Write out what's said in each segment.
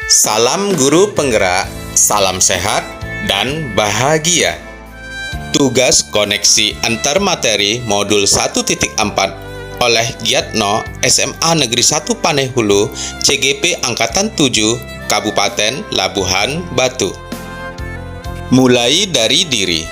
Salam guru penggerak, salam sehat dan bahagia. Tugas koneksi antar materi modul 1.4 oleh Giatno SMA Negeri 1 Panehulu, CGP Angkatan 7, Kabupaten Labuhan Batu. Mulai dari diri.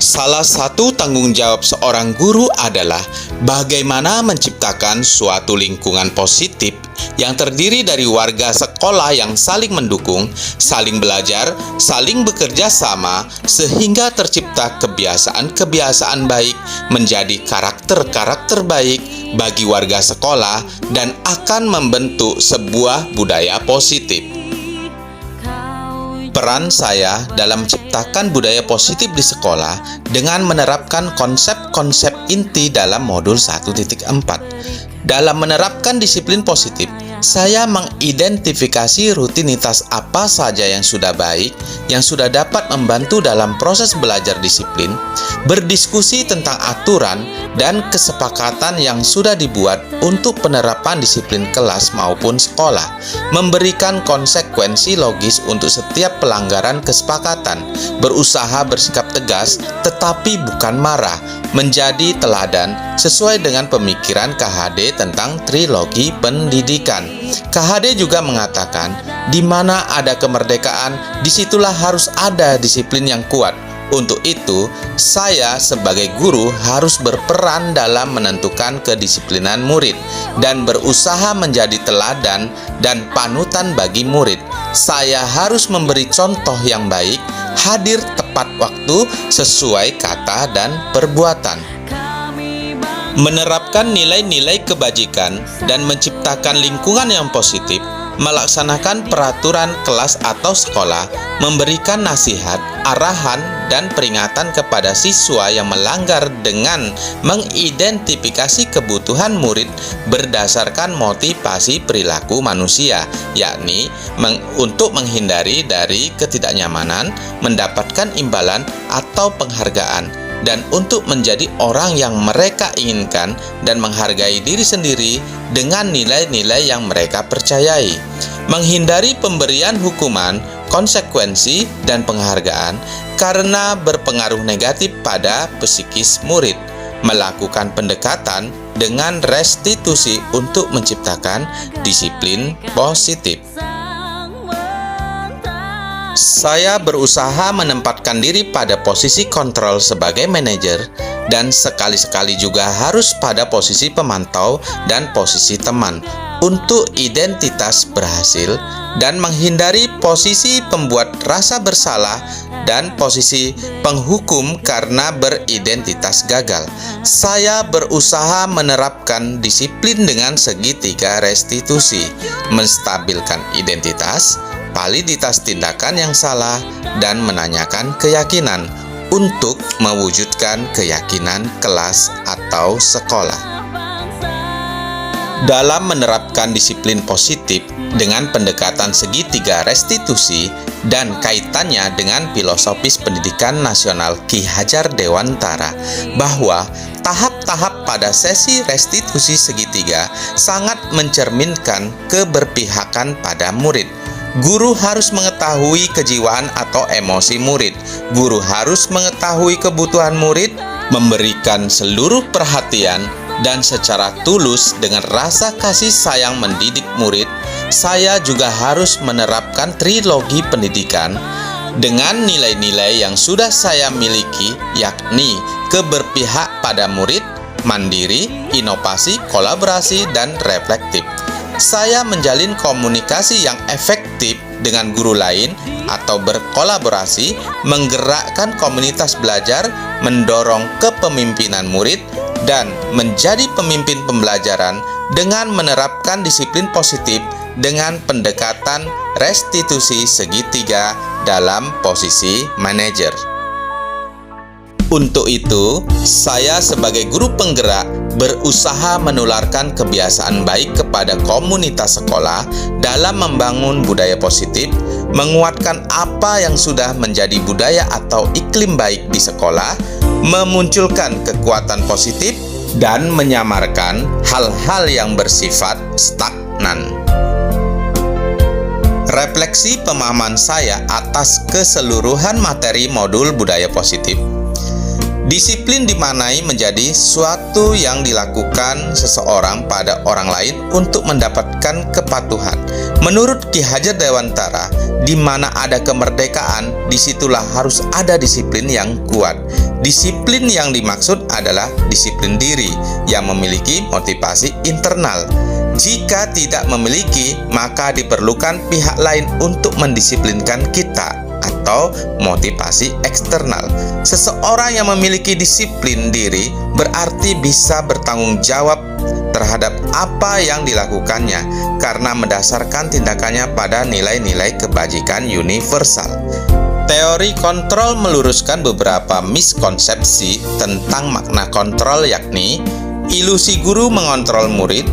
Salah satu tanggung jawab seorang guru adalah bagaimana menciptakan suatu lingkungan positif yang terdiri dari warga sekolah yang saling mendukung, saling belajar, saling bekerja sama, sehingga tercipta kebiasaan-kebiasaan baik menjadi karakter-karakter baik bagi warga sekolah dan akan membentuk sebuah budaya positif. Peran saya dalam menciptakan budaya positif di sekolah dengan menerapkan konsep-konsep inti dalam modul 1.4. Dalam menerapkan disiplin positif, saya mengidentifikasi rutinitas apa saja yang sudah baik, yang sudah dapat membantu dalam proses belajar disiplin, berdiskusi tentang aturan dan kesepakatan yang sudah dibuat untuk penerapan disiplin kelas maupun sekolah, memberikan konsekuensi logis untuk setiap pelanggaran kesepakatan, berusaha bersikap tegas tetapi bukan marah, menjadi teladan sesuai dengan pemikiran KHD tentang trilogi pendidikan. KHD juga mengatakan, di mana ada kemerdekaan, disitulah harus ada disiplin yang kuat. Untuk itu, saya sebagai guru harus berperan dalam menentukan kedisiplinan murid dan berusaha menjadi teladan dan panutan bagi murid. Saya harus memberi contoh yang baik, hadir tepat waktu sesuai kata dan perbuatan. Menerapkan nilai-nilai kebajikan dan menciptakan lingkungan yang positif, melaksanakan peraturan kelas atau sekolah, memberikan nasihat, arahan, dan peringatan kepada siswa yang melanggar dengan mengidentifikasi kebutuhan murid berdasarkan motivasi perilaku manusia, yakni untuk menghindari dari ketidaknyamanan, mendapatkan imbalan atau penghargaan, dan untuk menjadi orang yang mereka inginkan dan menghargai diri sendiri dengan nilai-nilai yang mereka percayai. Menghindari pemberian hukuman, konsekuensi, dan penghargaan karena berpengaruh negatif pada psikis murid. Melakukan pendekatan dengan restitusi untuk menciptakan disiplin positif. Saya berusaha menempatkan diri pada posisi kontrol sebagai manajer dan sekali-sekali juga harus pada posisi pemantau dan posisi teman untuk identitas berhasil dan menghindari posisi pembuat rasa bersalah dan posisi penghukum karena beridentitas gagal. Saya berusaha menerapkan disiplin dengan segitiga restitusi, menstabilkan identitas, validitas tindakan yang salah, dan menanyakan keyakinan untuk mewujudkan keyakinan kelas atau sekolah. Dalam menerapkan disiplin positif dengan pendekatan segitiga restitusi dan kaitannya dengan filosofis pendidikan nasional Ki Hajar Dewantara, bahwa tahap-tahap pada sesi restitusi segitiga sangat mencerminkan keberpihakan pada murid. Guru harus mengetahui kejiwaan atau emosi murid. Guru harus mengetahui kebutuhan murid, memberikan seluruh perhatian dan secara tulus dengan rasa kasih sayang mendidik murid. Saya juga harus menerapkan trilogi pendidikan dengan nilai-nilai yang sudah saya miliki, yakni keberpihak pada murid, mandiri, inovasi, kolaborasi, dan reflektif. Saya menjalin komunikasi yang efektif dengan guru lain atau berkolaborasi, menggerakkan komunitas belajar, mendorong kepemimpinan murid, dan menjadi pemimpin pembelajaran dengan menerapkan disiplin positif dengan pendekatan restitusi segitiga dalam posisi manajer. Untuk itu, saya sebagai guru penggerak berusaha menularkan kebiasaan baik kepada komunitas sekolah dalam membangun budaya positif, menguatkan apa yang sudah menjadi budaya atau iklim baik di sekolah, memunculkan kekuatan positif, dan menyamarkan hal-hal yang bersifat stagnan. Refleksi pemahaman saya atas keseluruhan materi modul budaya positif. Disiplin dimaknai menjadi suatu yang dilakukan seseorang pada orang lain untuk mendapatkan kepatuhan. Menurut Ki Hajar Dewantara, di mana ada kemerdekaan, disitulah harus ada disiplin yang kuat. Disiplin yang dimaksud adalah disiplin diri yang memiliki motivasi internal. Jika tidak memiliki, maka diperlukan pihak lain untuk mendisiplinkan kita atau motivasi eksternal. Seseorang yang memiliki disiplin diri berarti bisa bertanggung jawab terhadap apa yang dilakukannya karena mendasarkan tindakannya pada nilai-nilai kebajikan universal. Teori kontrol meluruskan beberapa miskonsepsi tentang makna kontrol, yakni ilusi guru mengontrol murid,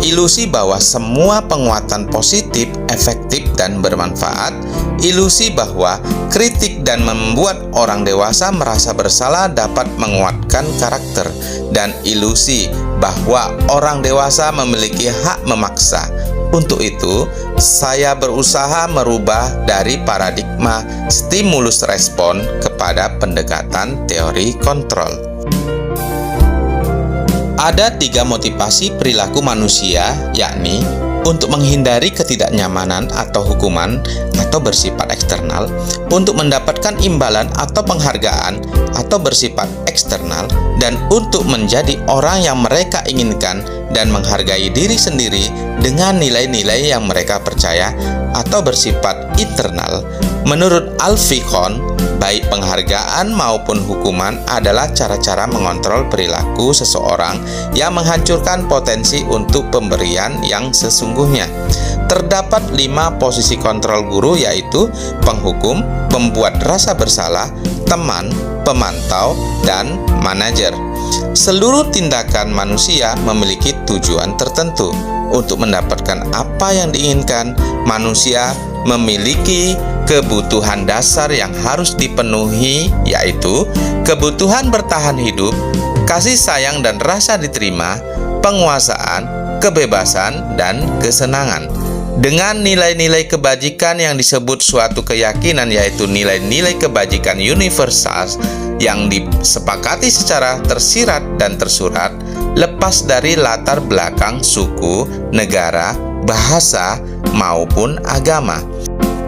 ilusi bahwa semua penguatan positif, efektif, dan bermanfaat, ilusi bahwa kritik dan membuat orang dewasa merasa bersalah dapat menguatkan karakter, dan ilusi bahwa orang dewasa memiliki hak memaksa. Untuk itu, saya berusaha merubah dari paradigma stimulus respon kepada pendekatan teori kontrol. Ada 3 motivasi perilaku manusia, yakni untuk menghindari ketidaknyamanan atau hukuman atau bersifat eksternal, untuk mendapatkan imbalan atau penghargaan atau bersifat eksternal, dan untuk menjadi orang yang mereka inginkan dan menghargai diri sendiri dengan nilai-nilai yang mereka percaya atau bersifat internal. Menurut Alfikon, baik penghargaan maupun hukuman adalah cara-cara mengontrol perilaku seseorang yang menghancurkan potensi untuk pemberian yang sesungguhnya. Terdapat 5 posisi kontrol guru, yaitu penghukum, pembuat rasa bersalah, teman, pemantau, dan manajer. Seluruh tindakan manusia memiliki tujuan tertentu. Untuk mendapatkan apa yang diinginkan, manusia memiliki kebutuhan dasar yang harus dipenuhi, yaitu kebutuhan bertahan hidup, kasih sayang dan rasa diterima, penguasaan, kebebasan, dan kesenangan. Dengan nilai-nilai kebajikan yang disebut suatu keyakinan, yaitu nilai-nilai kebajikan universal yang disepakati secara tersirat dan tersurat, lepas dari latar belakang suku, negara, bahasa, maupun agama.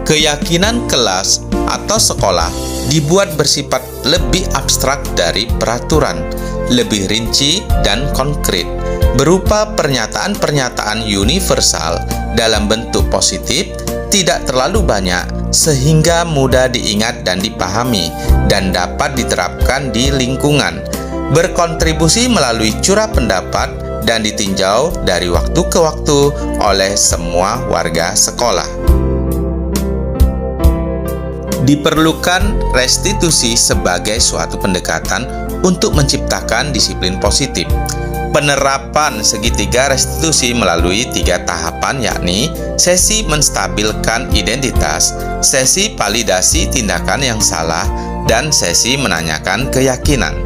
Keyakinan kelas atau sekolah dibuat bersifat lebih abstrak dari peraturan, lebih rinci dan konkret, berupa pernyataan-pernyataan universal dalam bentuk positif, tidak terlalu banyak sehingga mudah diingat dan dipahami dan dapat diterapkan di lingkungan, berkontribusi melalui curah pendapat dan ditinjau dari waktu ke waktu oleh semua warga sekolah. Diperlukan restitusi sebagai suatu pendekatan untuk menciptakan disiplin positif. Penerapan segitiga restitusi melalui 3 tahapan, yakni sesi menstabilkan identitas, sesi validasi tindakan yang salah, dan sesi menanyakan keyakinan.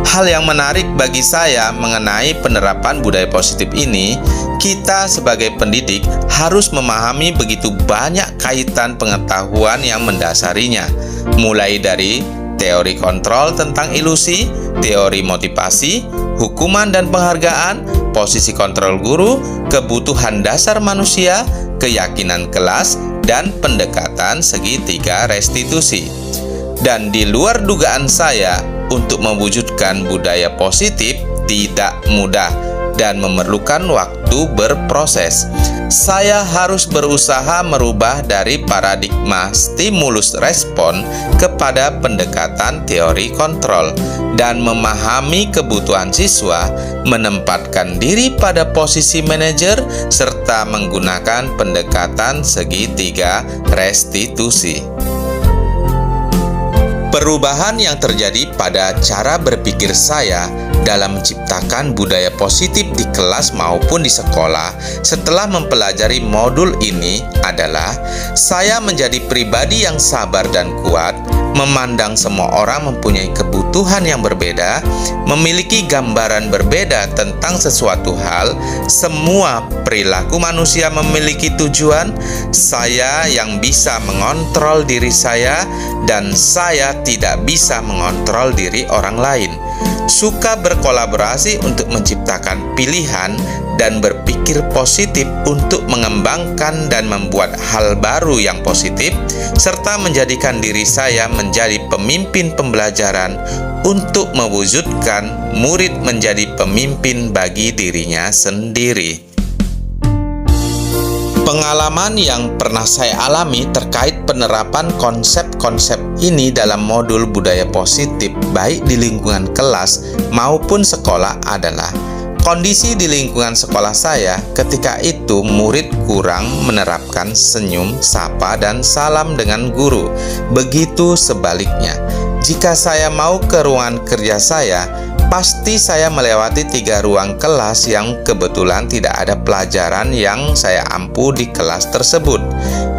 Hal yang menarik bagi saya mengenai penerapan budaya positif ini, kita sebagai pendidik harus memahami begitu banyak kaitan pengetahuan yang mendasarinya, mulai dari teori kontrol tentang ilusi, teori motivasi, hukuman dan penghargaan, posisi kontrol guru, kebutuhan dasar manusia, keyakinan kelas, dan pendekatan segitiga restitusi. Dan di luar dugaan saya, untuk mewujudkan budaya positif tidak mudah dan memerlukan waktu berproses. Saya harus berusaha merubah dari paradigma stimulus respon kepada pendekatan teori kontrol dan memahami kebutuhan siswa, menempatkan diri pada posisi manajer, serta menggunakan pendekatan segitiga restitusi. Perubahan yang terjadi pada cara berpikir saya dalam menciptakan budaya positif di kelas maupun di sekolah setelah mempelajari modul ini adalah saya menjadi pribadi yang sabar dan kuat, memandang semua orang mempunyai kebutuhan yang berbeda, memiliki gambaran berbeda tentang sesuatu hal, semua perilaku manusia memiliki tujuan, saya yang bisa mengontrol diri saya, dan saya tidak bisa mengontrol diri orang lain. Suka berkolaborasi untuk menciptakan pilihan dan berpikir positif untuk mengembangkan dan membuat hal baru yang positif, serta menjadikan diri saya menjadi pemimpin pembelajaran untuk mewujudkan murid menjadi pemimpin bagi dirinya sendiri. Pengalaman yang pernah saya alami terkait penerapan konsep-konsep ini dalam modul budaya positif baik di lingkungan kelas maupun sekolah adalah kondisi di lingkungan sekolah saya ketika itu murid kurang menerapkan senyum, sapa, dan salam dengan guru. Begitu sebaliknya, jika saya mau ke ruangan kerja saya, pasti saya melewati 3 ruang kelas yang kebetulan tidak ada pelajaran yang saya ampu di kelas tersebut.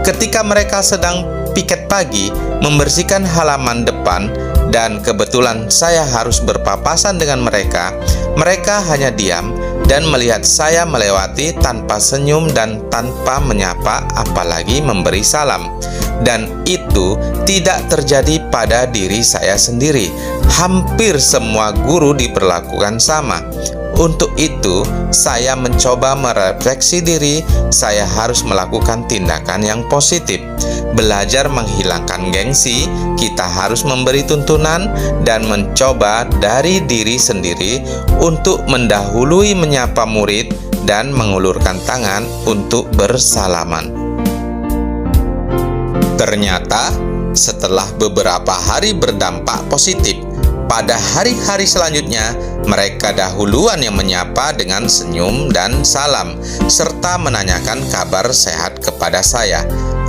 Ketika mereka sedang piket pagi, membersihkan halaman depan, dan kebetulan saya harus berpapasan dengan mereka, mereka hanya diam dan melihat saya melewati tanpa senyum dan tanpa menyapa, apalagi memberi salam. Dan itu tidak terjadi pada diri saya sendiri. Hampir semua guru diperlakukan sama. Untuk itu, saya mencoba merefleksi diri. Saya harus melakukan tindakan yang positif. Belajar menghilangkan gengsi, kita harus memberi tuntunan dan mencoba dari diri sendiri untuk mendahului menyapa murid dan mengulurkan tangan untuk bersalaman. Ternyata, setelah beberapa hari berdampak positif, pada hari-hari selanjutnya, mereka dahuluan yang menyapa dengan senyum dan salam, serta menanyakan kabar sehat kepada saya.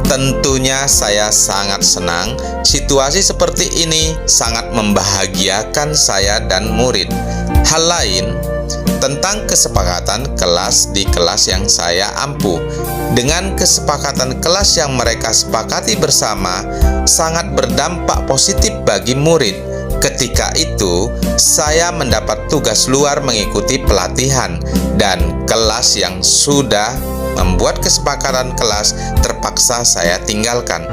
Tentunya saya sangat senang. Situasi seperti ini sangat membahagiakan saya dan murid. Hal lain tentang kesepakatan kelas di kelas yang saya ampu. Dengan kesepakatan kelas yang mereka sepakati bersama, sangat berdampak positif bagi murid. Ketika itu, saya mendapat tugas luar mengikuti pelatihan, dan kelas yang sudah membuat kesepakatan kelas terpaksa saya tinggalkan.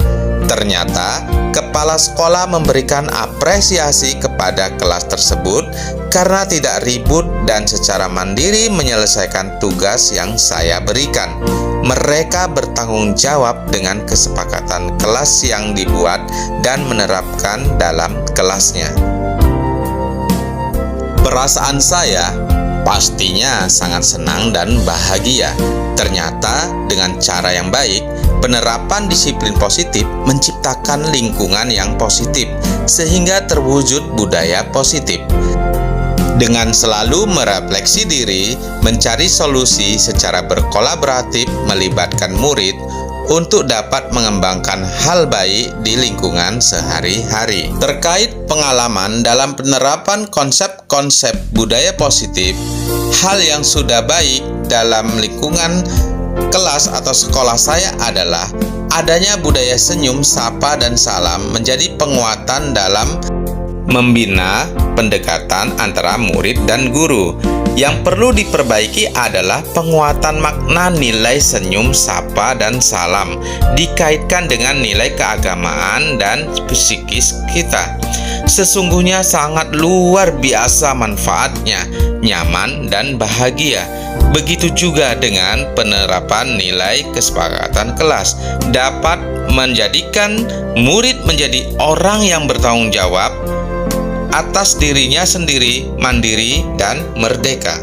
Ternyata, kepala sekolah memberikan apresiasi kepada kelas tersebut karena tidak ribut dan secara mandiri menyelesaikan tugas yang saya berikan. Mereka bertanggung jawab dengan kesepakatan kelas yang dibuat dan menerapkan dalam kelasnya. Perasaan saya pastinya sangat senang dan bahagia. Ternyata dengan cara yang baik, penerapan disiplin positif menciptakan lingkungan yang positif sehingga terwujud budaya positif. Dengan selalu merefleksi diri, mencari solusi secara berkolaboratif melibatkan murid untuk dapat mengembangkan hal baik di lingkungan sehari-hari. Terkait pengalaman dalam penerapan konsep-konsep budaya positif, hal yang sudah baik dalam lingkungan kelas atau sekolah saya adalah adanya budaya senyum, sapa, dan salam menjadi penguatan dalam membina pendekatan antara murid dan guru. Yang perlu diperbaiki adalah penguatan makna nilai senyum, sapa, dan salam dikaitkan dengan nilai keagamaan dan psikis kita. Sesungguhnya sangat luar biasa manfaatnya, nyaman dan bahagia. Begitu juga dengan penerapan nilai kesepakatan kelas dapat menjadikan murid menjadi orang yang bertanggung jawab atas dirinya sendiri, mandiri, dan merdeka.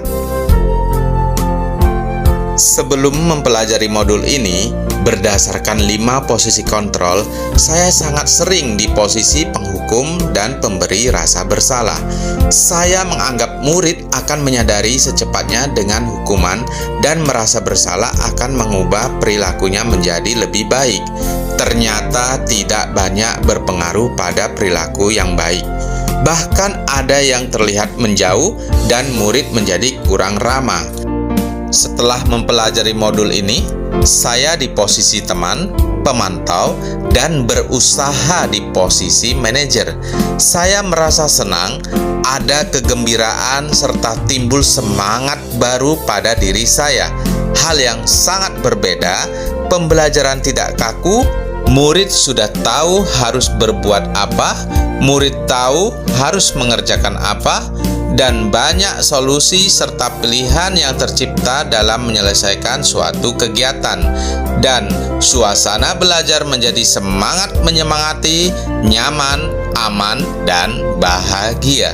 Sebelum mempelajari modul ini, berdasarkan 5 posisi kontrol, saya sangat sering di posisi penghukum dan pemberi rasa bersalah. Saya menganggap murid akan menyadari secepatnya dengan hukuman dan merasa bersalah akan mengubah perilakunya menjadi lebih baik. Ternyata tidak banyak berpengaruh pada perilaku yang baik. Bahkan ada yang terlihat menjauh dan murid menjadi kurang ramah. Setelah mempelajari modul ini, saya di posisi teman, pemantau, dan berusaha di posisi manajer. Saya merasa senang, ada kegembiraan, serta timbul semangat baru pada diri saya. Hal yang sangat berbeda, pembelajaran tidak kaku, murid sudah tahu harus berbuat apa, murid tahu harus mengerjakan apa, dan banyak solusi serta pilihan yang tercipta dalam menyelesaikan suatu kegiatan. Dan suasana belajar menjadi semangat menyemangati, nyaman, aman, dan bahagia.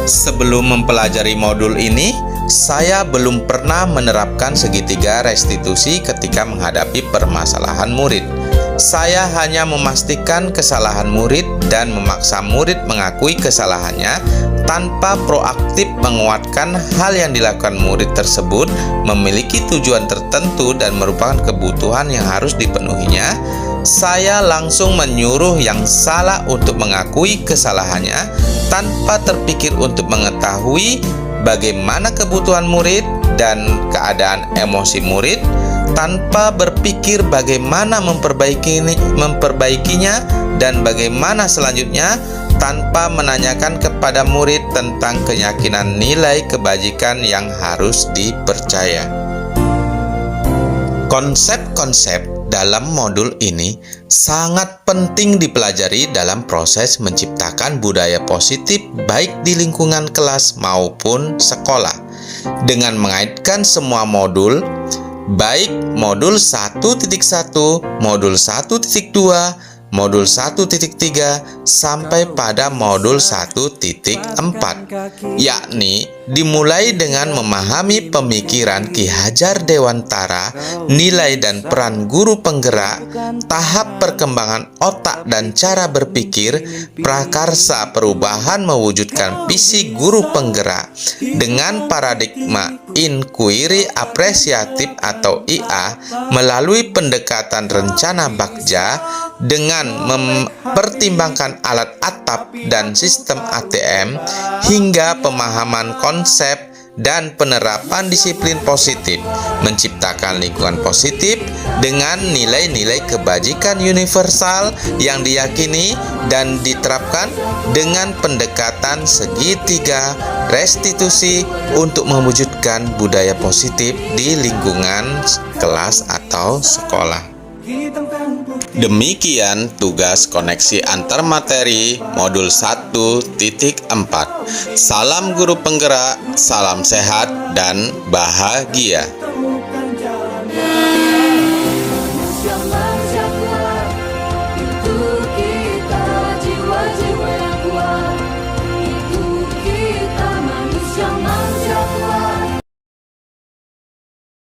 Sebelum mempelajari modul ini, saya belum pernah menerapkan segitiga restitusi ketika menghadapi permasalahan murid. Saya hanya memastikan kesalahan murid dan memaksa murid mengakui kesalahannya tanpa proaktif menguatkan hal yang dilakukan murid tersebut memiliki tujuan tertentu dan merupakan kebutuhan yang harus dipenuhinya. Saya langsung menyuruh yang salah untuk mengakui kesalahannya tanpa terpikir untuk mengetahui bagaimana kebutuhan murid dan keadaan emosi murid, tanpa berpikir bagaimana memperbaikinya dan bagaimana selanjutnya, tanpa menanyakan kepada murid tentang keyakinan nilai kebajikan yang harus dipercaya. Konsep-konsep dalam modul ini sangat penting dipelajari dalam proses menciptakan budaya positif baik di lingkungan kelas maupun sekolah. Dengan mengaitkan semua modul, baik modul 1.1, modul 1.2, modul 1.3 sampai pada modul 1.4, yakni dimulai dengan memahami pemikiran Ki Hajar Dewantara, nilai dan peran guru penggerak, tahap perkembangan otak dan cara berpikir, prakarsa perubahan mewujudkan visi guru penggerak dengan paradigma inquiry apresiatif atau IA melalui pendekatan rencana Bagja dengan mempertimbangkan alat atap dan sistem ATM hingga pemahaman konsep dan penerapan disiplin positif, menciptakan lingkungan positif dengan nilai-nilai kebajikan universal yang diyakini dan diterapkan dengan pendekatan segitiga restitusi untuk mewujudkan budaya positif di lingkungan kelas atau sekolah. Demikian tugas koneksi antar materi modul 1.4. Salam guru penggerak, salam sehat dan bahagia.